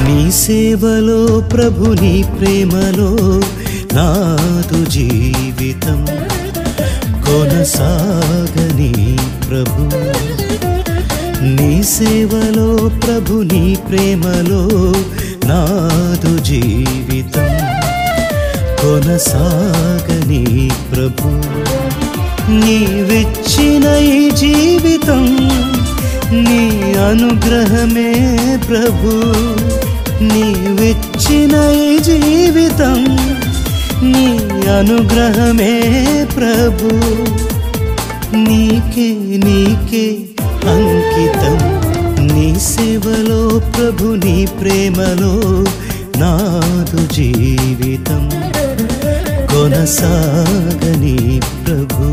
నీ సేవలో ప్రభు నీ ప్రేమలో నాదు జీవితం కొనసాగని ప్రభు నీ సేవలో ప్రభు నీ ప్రేమలో నాదు జీవితం కొనసాగని ప్రభు నీవిచ్చిన ఈ జీవితం నీ అనుగ్రహమే ప్రభు నీవిచ్చిన ఈ జీవితం నీ అనుగ్రహమే ప్రభు నీకే నీకే అంకితం నీ సేవలో ప్రభు నీ ప్రేమలో నాదు జీవితం కొనసాగని ప్రభు